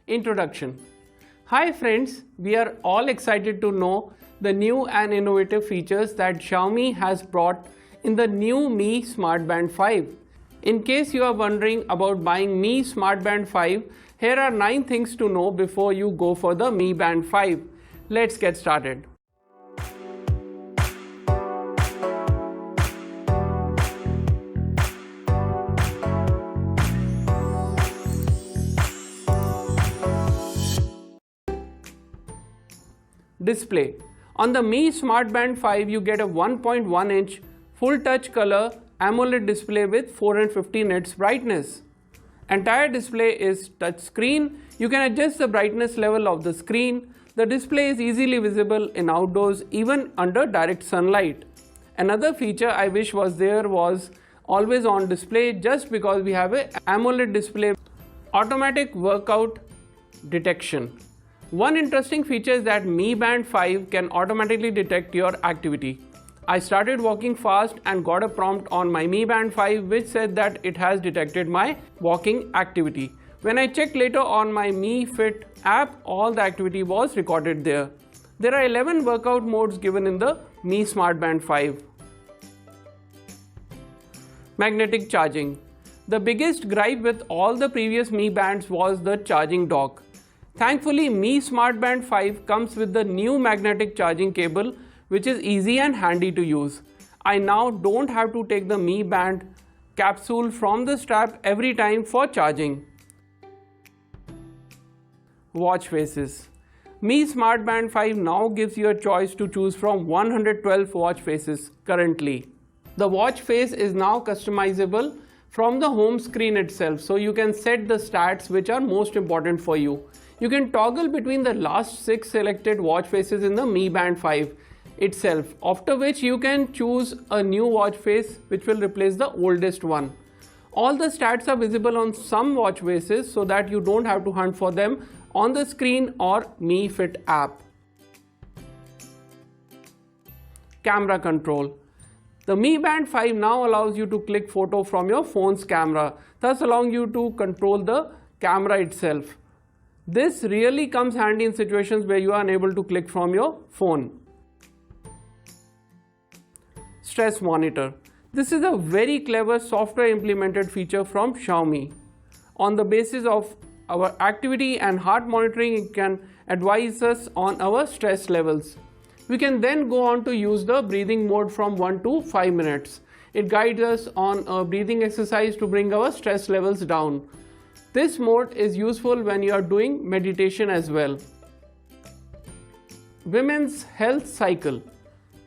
Introduction. Hi friends, we are all excited to know the new and innovative features that Xiaomi has brought in the new Mi Smart Band 5. In case you are wondering about buying Mi Smart Band 5, here are 9 things to know before you go for the Mi Band 5. Let's get started. Display. On the Mi Smart Band 5, you get a 1.1-inch full touch color AMOLED display with 450 nits brightness. Entire display is touch screen. You can adjust the brightness level of the screen. The display is easily visible in outdoors, even under direct sunlight. Another feature I wish was there was always on display, just because we have a AMOLED display. Automatic workout detection. One interesting feature is that Mi Band 5 can automatically detect your activity. I started walking fast and got a prompt on my Mi Band 5 which said that it has detected my walking activity. When I checked later on my Mi Fit app, all the activity was recorded there. There are 11 workout modes given in the Mi Smart Band 5. Magnetic charging. The biggest gripe with all the previous Mi Bands was the charging dock. Thankfully, Mi Smart Band 5 comes with the new magnetic charging cable, which is easy and handy to use. I now don't have to take the Mi Band capsule from the strap every time for charging. Watch faces. Mi Smart Band 5 now gives you a choice to choose from 112 watch faces currently. The watch face is now customizable from the home screen itself, so you can set the stats which are most important for you. You can toggle between the last 6 selected watch faces in the Mi Band 5 itself, after which you can choose a new watch face which will replace the oldest one. All the stats are visible on some watch faces so that you don't have to hunt for them on the screen or Mi Fit app. Camera control. The Mi Band 5 now allows you to click photo from your phone's camera, thus allowing you to control the camera itself. This really comes handy in situations where you are unable to click from your phone. Stress monitor. This is a very clever software implemented feature from Xiaomi. On the basis of our activity and heart monitoring, it can advise us on our stress levels. We can then go on to use the breathing mode from 1 to 5 minutes. It guides us on a breathing exercise to bring our stress levels down. This mode is useful when you are doing meditation as well. Women's health cycle.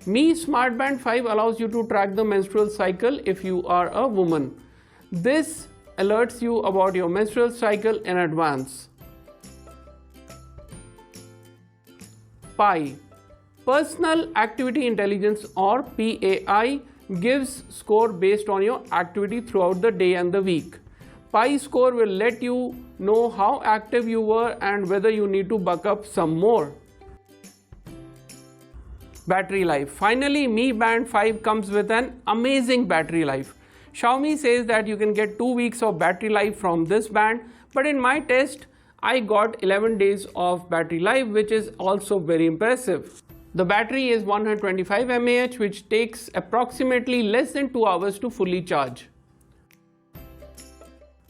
Mi Smart Band 5 allows you to track the menstrual cycle if you are a woman. This alerts you about your menstrual cycle in advance. PAI. Personal Activity Intelligence, or PAI, gives score based on your activity throughout the day and the week. PAI score will let you know how active you were and whether you need to buck up some more. Battery life. Finally, Mi Band 5 comes with an amazing battery life. Xiaomi says that you can get 2 weeks of battery life from this band, but in my test, I got 11 days of battery life, which is also very impressive. The battery is 125 mAh, which takes approximately less than 2 hours to fully charge.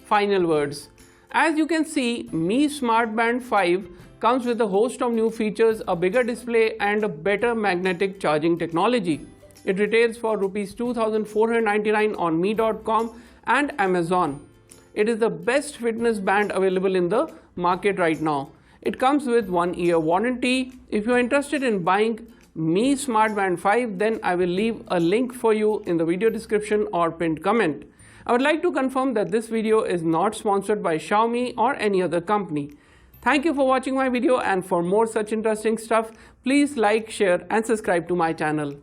Final words. As you can see, Mi Smart Band 5 comes with a host of new features, a bigger display and a better magnetic charging technology. It retails for Rs 2,499 on Mi.com and Amazon. It is the best fitness band available in the market right now. It comes with 1-year warranty. If you are interested in buying Mi Smart Band 5, then I will leave a link for you in the video description or pinned comment. I would like to confirm that this video is not sponsored by Xiaomi or any other company. Thank you for watching my video, and for more such interesting stuff, please like, share and subscribe to my channel.